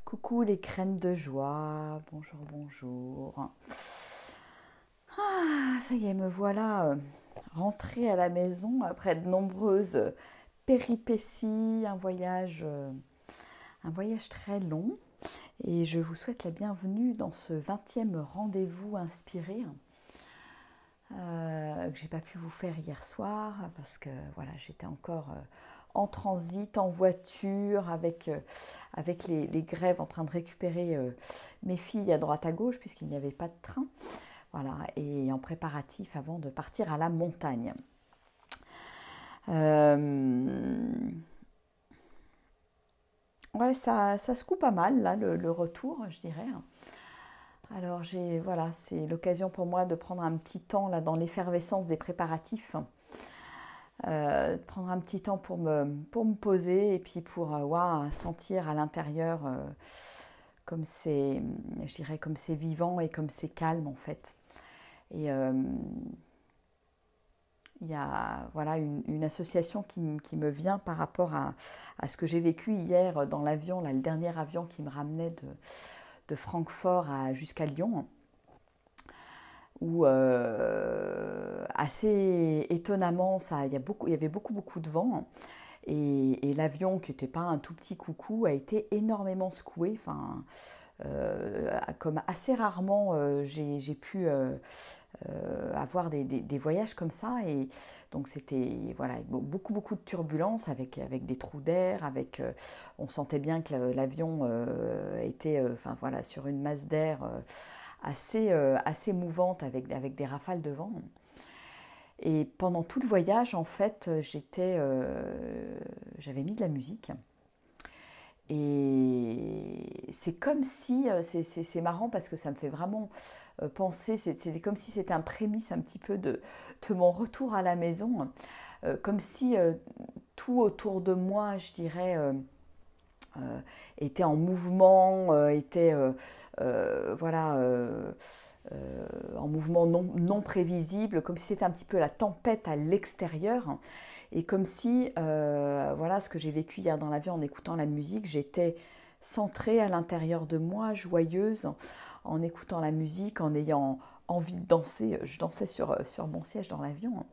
Coucou les graines de joie, bonjour, bonjour. Ah, ça y est, me voilà rentrée à la maison après de nombreuses péripéties, un voyage très long. Et je vous souhaite la bienvenue dans ce 20e rendez-vous inspiré que j'ai pas pu vous faire hier soir parce que voilà, j'étais encore en transit, en voiture, avec les grèves en train de récupérer mes filles à droite à gauche puisqu'il n'y avait pas de train. Voilà, et en préparatif avant de partir à la montagne. Ouais, ça se coupe pas mal là, le retour, je dirais. Alors voilà, c'est l'occasion pour moi de prendre un petit temps là dans l'effervescence des préparatifs, de prendre un petit temps pour me poser et puis pour sentir à l'intérieur comme je dirais comme c'est vivant et comme c'est calme en fait. Et il y a voilà une association qui me vient par rapport à ce que j'ai vécu hier dans l'avion, là, le dernier avion qui me ramenait de Francfort jusqu'à Lyon, où assez étonnamment, il y avait beaucoup de vent. Et l'avion, qui n'était pas un tout petit coucou, a été énormément secoué. Enfin, comme assez rarement j'ai pu avoir des voyages comme ça. Et donc c'était voilà, beaucoup de turbulences avec des trous d'air. On sentait bien que l'avion était enfin, voilà, sur une masse d'air assez mouvante avec des rafales de vent. Et pendant tout le voyage, en fait, j'avais mis de la musique. Et c'est comme si, c'est marrant parce que ça me fait vraiment penser, c'était comme si c'était un prémisse un petit peu de mon retour à la maison, comme si tout autour de moi, je dirais, était en mouvement, voilà, en mouvement non prévisible, comme si c'était un petit peu la tempête à l'extérieur. Et comme si, voilà, ce que j'ai vécu hier dans l'avion en écoutant la musique, j'étais centrée à l'intérieur de moi, joyeuse, en écoutant la musique, en ayant envie de danser. Je dansais sur mon siège dans l'avion.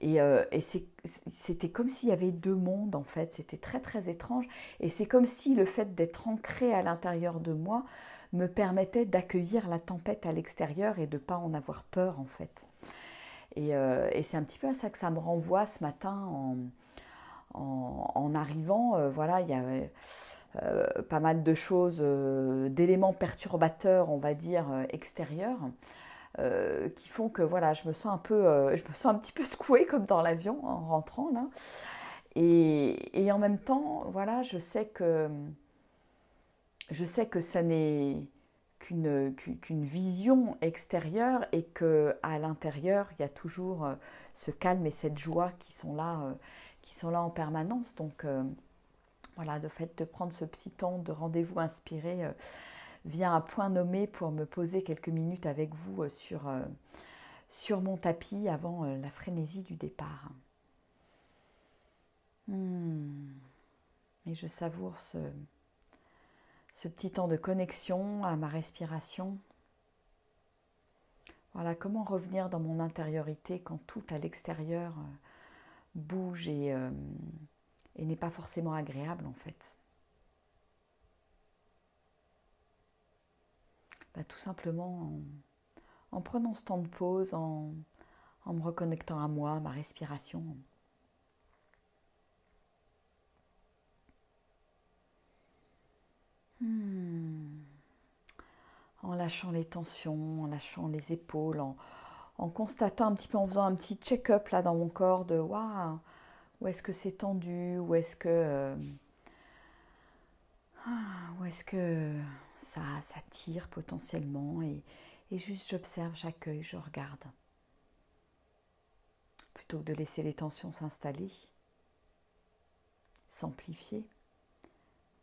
Et c'était comme s'il y avait deux mondes, en fait. C'était très étrange. Et c'est comme si le fait d'être ancré à l'intérieur de moi me permettait d'accueillir la tempête à l'extérieur et de ne pas en avoir peur, en fait. Et c'est un petit peu à ça que ça me renvoie ce matin en arrivant. Voilà, il y a pas mal de choses, d'éléments perturbateurs, on va dire, extérieurs, qui font que voilà, je me sens un petit peu secouée comme dans l'avion en rentrant là. Et en même temps, voilà, je sais que ça n'est qu'une vision extérieure et que à l'intérieur il y a toujours ce calme et cette joie qui sont là en permanence. Donc voilà, de fait de prendre ce petit temps de rendez-vous inspiré vient à point nommé pour me poser quelques minutes avec vous sur mon tapis avant la frénésie du départ. Et je savoure ce petit temps de connexion à ma respiration. Voilà, comment revenir dans mon intériorité quand tout à l'extérieur bouge et n'est pas forcément agréable en fait. Tout simplement en prenant ce temps de pause, en me reconnectant à moi, à ma respiration. En lâchant les tensions, en lâchant les épaules, en constatant un petit peu, en faisant un petit check-up là dans mon corps de waouh, où est-ce que c'est tendu, où est-ce que ça tire potentiellement et juste j'observe, j'accueille, je regarde. Plutôt que de laisser les tensions s'installer, s'amplifier.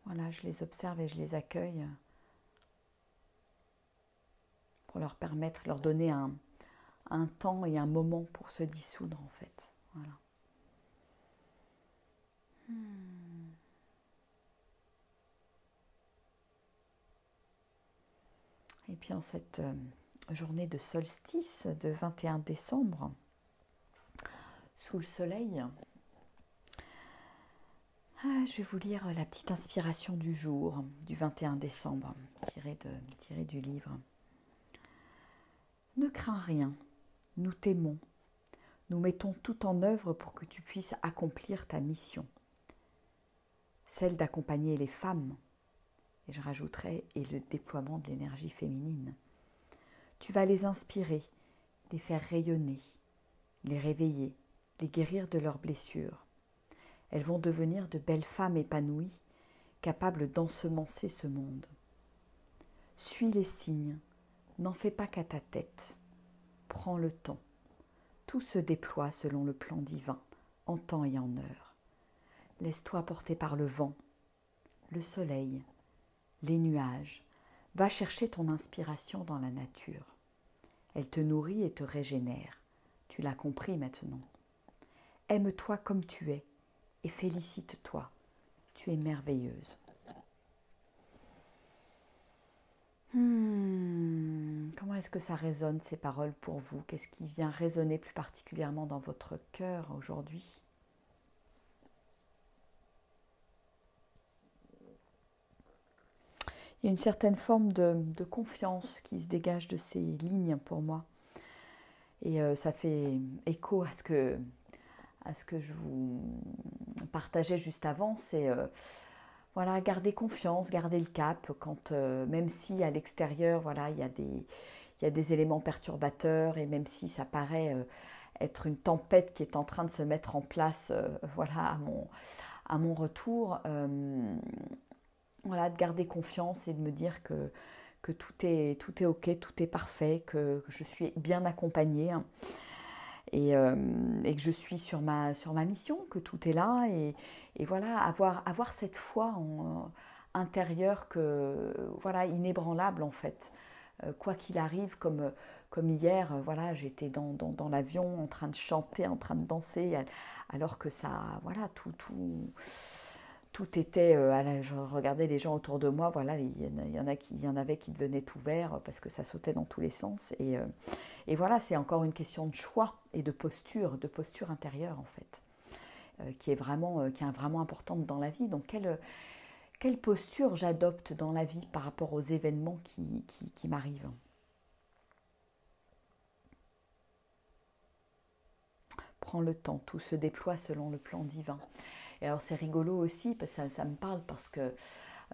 Voilà, je les observe et je les accueille pour leur permettre, leur donner un temps et un moment pour se dissoudre en fait. Voilà. Et puis en cette journée de solstice de 21 décembre, sous le soleil, je vais vous lire la petite inspiration du jour, du 21 décembre, tirée du livre. Ne crains rien, nous t'aimons. Nous mettons tout en œuvre pour que tu puisses accomplir ta mission, celle d'accompagner les femmes, et je rajouterai, et le déploiement de l'énergie féminine. Tu vas les inspirer, les faire rayonner, les réveiller, les guérir de leurs blessures. Elles vont devenir de belles femmes épanouies, capables d'ensemencer ce monde. Suis les signes, n'en fais pas qu'à ta tête. Prends le temps. Tout se déploie selon le plan divin, en temps et en heure. Laisse-toi porter par le vent, le soleil, les nuages. Va chercher ton inspiration dans la nature. Elle te nourrit et te régénère. Tu l'as compris maintenant. Aime-toi comme tu es et félicite-toi. Tu es merveilleuse. Comment est-ce que ça résonne ces paroles pour vous? Qu'est-ce qui vient résonner plus particulièrement dans votre cœur aujourd'hui? Il y a une certaine forme de confiance qui se dégage de ces lignes pour moi. Et ça fait écho à ce que je vous partageais juste avant. C'est voilà, garder confiance, garder le cap, quand, même si à l'extérieur, voilà, il y a des éléments perturbateurs, et même si ça paraît être une tempête qui est en train de se mettre en place voilà, à mon retour, voilà, de garder confiance et de me dire que tout est ok, tout est parfait, que je suis bien accompagnée, hein, et que je suis sur ma mission, que tout est là, et voilà, avoir cette foi intérieure, voilà, inébranlable en fait. Quoi qu'il arrive, comme hier, voilà, j'étais dans l'avion en train de chanter, en train de danser, alors que ça, voilà, tout était, je regardais les gens autour de moi, voilà, il y en avait qui devenaient tout verts parce que ça sautait dans tous les sens, et voilà, c'est encore une question de choix et de posture intérieure en fait, qui est vraiment importante dans la vie. Donc quelle posture j'adopte dans la vie par rapport aux événements qui m'arrivent? Prends le temps, tout se déploie selon le plan divin. Et alors c'est rigolo aussi, parce que ça me parle, parce que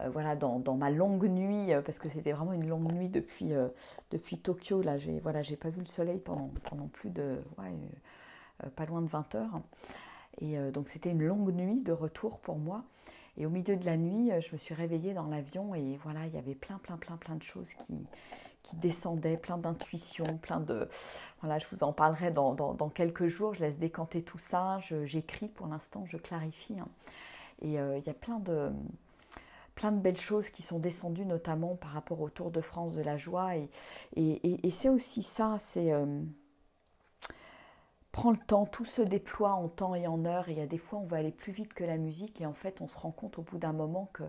voilà, dans ma longue nuit, parce que c'était vraiment une longue nuit depuis Tokyo, là, j'ai pas vu le soleil pendant plus de, pas loin de 20 heures. Et donc c'était une longue nuit de retour pour moi. Et au milieu de la nuit, je me suis réveillée dans l'avion, et voilà, il y avait plein de choses qui descendaient, plein d'intuitions, Voilà, je vous en parlerai dans quelques jours, je laisse décanter tout ça, j'écris pour l'instant, je clarifie, hein. Et il y a plein de belles choses qui sont descendues, notamment par rapport au Tour de France de la joie, et c'est aussi ça, c'est... prends le temps, tout se déploie en temps et en heure, et il y a des fois on va aller plus vite que la musique, et en fait on se rend compte au bout d'un moment que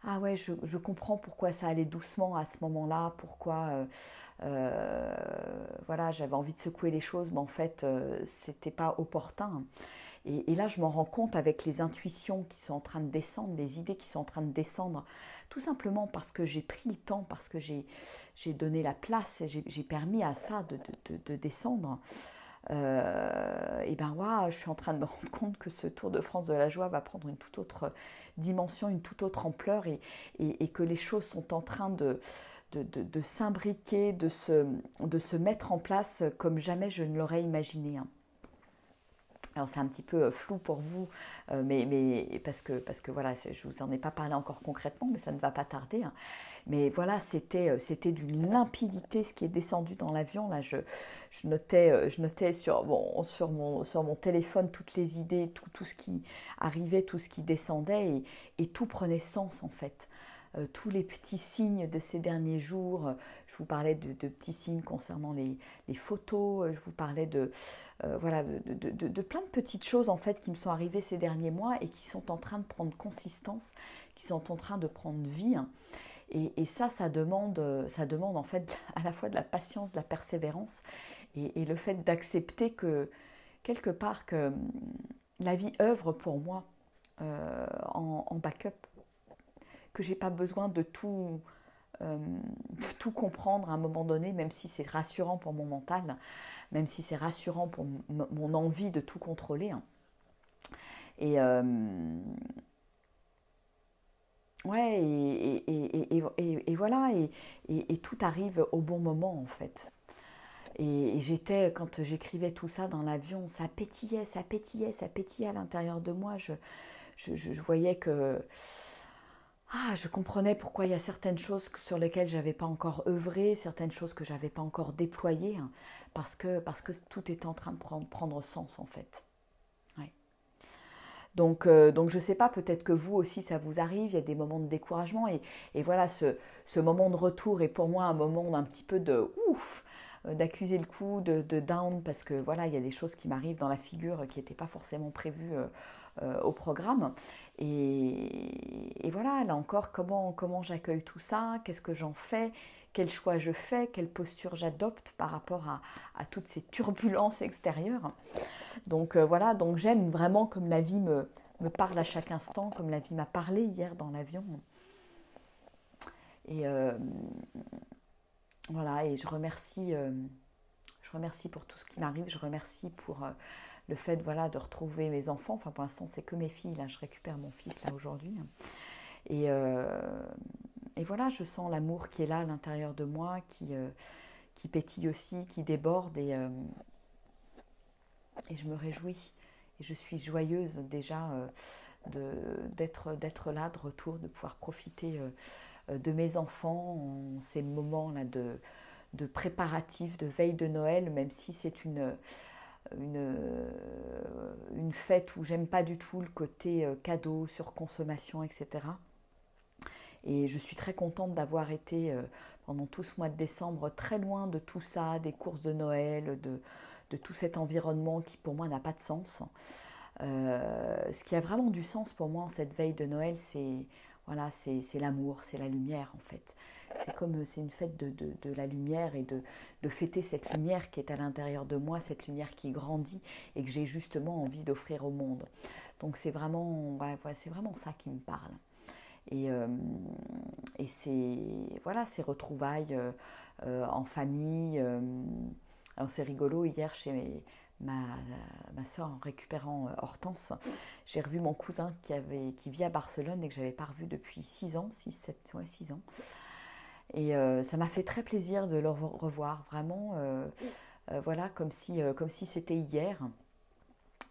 ah ouais, je comprends pourquoi ça allait doucement à ce moment-là, pourquoi voilà, j'avais envie de secouer les choses, mais en fait c'était pas opportun. Et là je m'en rends compte avec les intuitions qui sont en train de descendre, les idées qui sont en train de descendre, tout simplement parce que j'ai pris le temps, parce que j'ai donné la place, et j'ai permis à ça de descendre. Et ben ouais, je suis en train de me rendre compte que ce Tour de France de la joie va prendre une toute autre dimension, une toute autre ampleur, et que les choses sont en train de s'imbriquer, de se mettre en place comme jamais je ne l'aurais imaginé, hein. Alors c'est un petit peu flou pour vous, mais parce que voilà, je vous en ai pas parlé encore concrètement, mais ça ne va pas tarder, hein. Mais voilà, c'était d'une limpidité ce qui est descendu dans l'avion. Là, je notais sur mon téléphone toutes les idées, tout ce qui arrivait, tout ce qui descendait, et tout prenait sens en fait. Tous les petits signes de ces derniers jours, je vous parlais de petits signes concernant les photos, je vous parlais voilà, de plein de petites choses en fait qui me sont arrivées ces derniers mois, et qui sont en train de prendre consistance, qui sont en train de prendre vie, hein. Et ça demande en fait à la fois de la patience, de la persévérance et le fait d'accepter que quelque part que la vie œuvre pour moi en backup, que j'ai pas besoin de tout comprendre à un moment donné, même si c'est rassurant pour mon mental, même si c'est rassurant pour mon envie de tout contrôler. Hein. Et ouais, et voilà, et tout arrive au bon moment en fait. Et j'étais, quand j'écrivais tout ça dans l'avion, ça pétillait, ça pétillait, ça pétillait à l'intérieur de moi. Je voyais que je comprenais pourquoi il y a certaines choses sur lesquelles j'avais pas encore œuvré, certaines choses que j'avais pas encore déployées, hein, parce que tout est en train de prendre sens en fait. Ouais. Donc je ne sais pas, peut-être que vous aussi ça vous arrive, il y a des moments de découragement et voilà, ce moment de retour est pour moi un moment d'un petit peu de ouf, d'accuser le coup, de down, parce que voilà, il y a des choses qui m'arrivent dans la figure qui n'étaient pas forcément prévues au programme. Et voilà, là encore, comment j'accueille tout ça, qu'est-ce que j'en fais, quel choix je fais, quelle posture j'adopte par rapport à toutes ces turbulences extérieures. Donc voilà, donc j'aime vraiment comme la vie me parle à chaque instant, comme la vie m'a parlé hier dans l'avion. Et voilà, et je remercie pour tout ce qui m'arrive, je remercie pour le fait voilà, de retrouver mes enfants. Enfin pour l'instant c'est que mes filles, là je récupère mon fils là aujourd'hui. Et, euh, et voilà, je sens l'amour qui est là à l'intérieur de moi, qui pétille aussi, qui déborde et je me réjouis. Et je suis joyeuse déjà d'être là, de retour, de pouvoir profiter de mes enfants en ces moments-là de préparatifs, de veille de Noël, même si c'est une, une fête où j'aime pas du tout le côté cadeau, surconsommation, etc. Et je suis très contente d'avoir été pendant tout ce mois de décembre très loin de tout ça, des courses de Noël, de tout cet environnement qui pour moi n'a pas de sens. Ce qui a vraiment du sens pour moi en cette veille de Noël, c'est voilà, c'est l'amour, c'est la lumière en fait. C'est comme c'est une fête de la lumière et de fêter cette lumière qui est à l'intérieur de moi, cette lumière qui grandit et que j'ai justement envie d'offrir au monde. Donc c'est vraiment ça qui me parle. Et, euh, et c'est voilà, ces retrouvailles en famille. Alors c'est rigolo, hier chez ma soeur en récupérant Hortense, j'ai revu mon cousin qui vit à Barcelone et que je n'avais pas revu depuis 6 ans, 6 ans. Et ça m'a fait très plaisir de le revoir, vraiment, voilà, comme si c'était hier.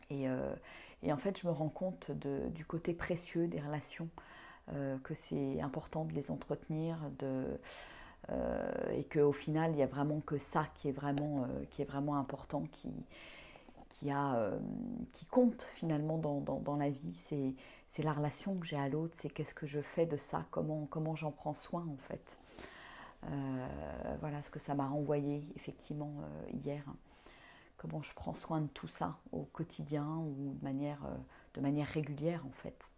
Et, euh, et en fait, je me rends compte du côté précieux des relations, que c'est important de les entretenir, et qu'au final, il n'y a vraiment que ça qui est vraiment important, qui compte finalement dans la vie. C'est la relation que j'ai à l'autre, c'est qu'est-ce que je fais de ça, comment j'en prends soin en fait. Voilà ce que ça m'a renvoyé effectivement hier. Comment je prends soin de tout ça au quotidien ou de manière régulière en fait.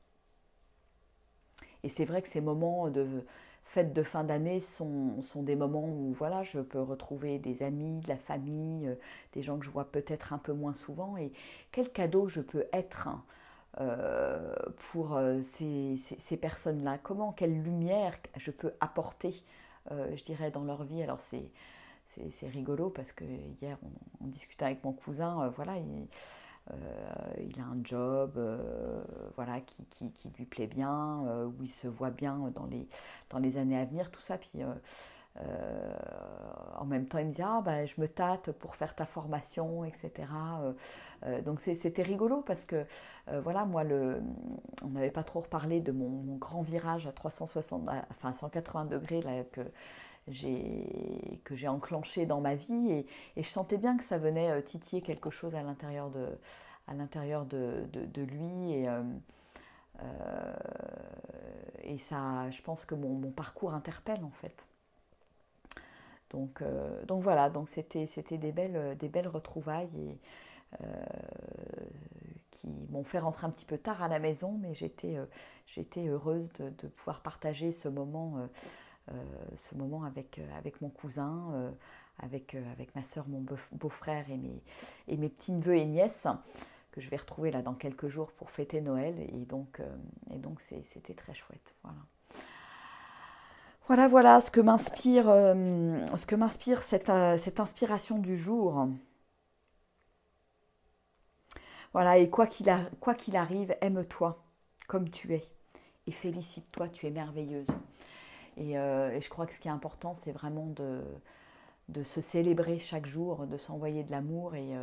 Et c'est vrai que ces moments de fête de fin d'année sont des moments où voilà, je peux retrouver des amis, de la famille, des gens que je vois peut-être un peu moins souvent. Et quel cadeau je peux être pour ces personnes-là. Quelle lumière je peux apporter, je dirais, dans leur vie. Alors c'est rigolo parce que hier on discutait avec mon cousin, voilà, il a un job voilà, qui lui plaît bien, où il se voit bien dans les années à venir, tout ça. Puis en même temps, il me disait bah, je me tâte pour faire ta formation, etc. Donc c'était rigolo parce que voilà, moi, on n'avait pas trop reparlé de mon grand virage à 360, enfin 180 degrés là, que j'ai enclenché dans ma vie et je sentais bien que ça venait titiller quelque chose à l'intérieur de lui et ça, je pense que mon parcours interpelle en fait. Donc voilà, donc c'était des belles retrouvailles et, qui m'ont fait rentrer un petit peu tard à la maison, mais j'étais heureuse de pouvoir partager ce moment ce moment avec mon cousin, avec ma soeur, mon beau-frère et mes petits-neveux et nièces que je vais retrouver là dans quelques jours pour fêter Noël. Et donc c'était très chouette. Voilà ce que m'inspire cette inspiration du jour. Voilà, et quoi qu'il arrive, aime-toi comme tu es et félicite-toi, tu es merveilleuse. Et je crois que ce qui est important, c'est vraiment de se célébrer chaque jour, de s'envoyer de l'amour et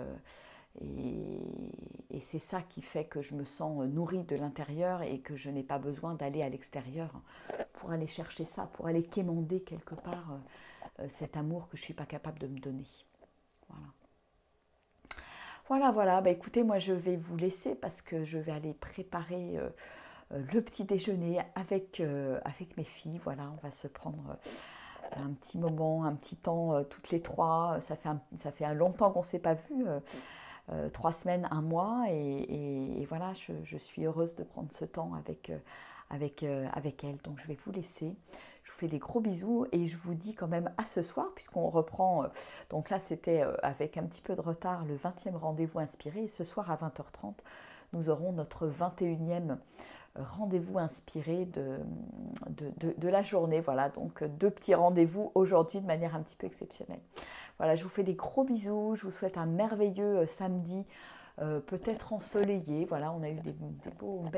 c'est ça qui fait que je me sens nourrie de l'intérieur et que je n'ai pas besoin d'aller à l'extérieur pour aller chercher ça, pour aller quémander quelque part cet amour que je ne suis pas capable de me donner. Voilà. Bah, écoutez, moi je vais vous laisser parce que je vais aller préparer le petit déjeuner avec mes filles. Voilà, on va se prendre un petit moment, un petit temps toutes les trois. Ça fait longtemps qu'on ne s'est pas vues. 3 semaines, un mois, et voilà, je suis heureuse de prendre ce temps avec elle. Donc je vais vous laisser. Je vous fais des gros bisous et je vous dis quand même à ce soir, puisqu'on reprend, donc là c'était avec un petit peu de retard le 20e rendez-vous inspiré, et ce soir à 20h30, nous aurons notre 21e rendez-vous inspiré de la journée. Voilà, donc 2 petits rendez-vous aujourd'hui de manière un petit peu exceptionnelle. Voilà, je vous fais des gros bisous, je vous souhaite un merveilleux samedi, peut-être ensoleillé. Voilà, on a eu des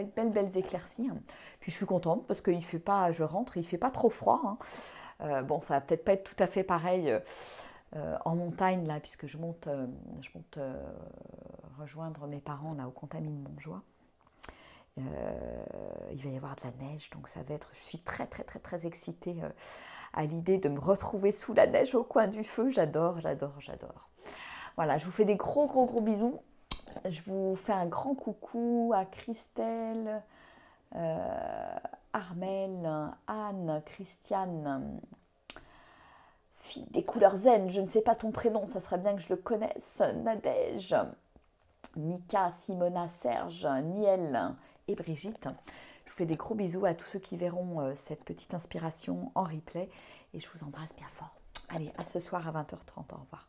belles éclaircies. Puis je suis contente parce qu'il fait pas, je rentre, il fait pas trop froid. Bon, ça va peut-être pas être tout à fait pareil en montagne là, puisque je monte rejoindre mes parents là au Contamine Montjoie. Il va y avoir de la neige, donc ça va être. Je suis très excitée à l'idée de me retrouver sous la neige au coin du feu. J'adore. Voilà, je vous fais des gros bisous. Je vous fais un grand coucou à Christelle, Armel, Anne, Christiane, fille des couleurs zen. Je ne sais pas ton prénom, ça serait bien que je le connaisse. Nadège, Mika, Simona, Serge, Niel et Brigitte. Je vous fais des gros bisous à tous ceux qui verront cette petite inspiration en replay et je vous embrasse bien fort. Allez, à ce soir à 20h30. Au revoir.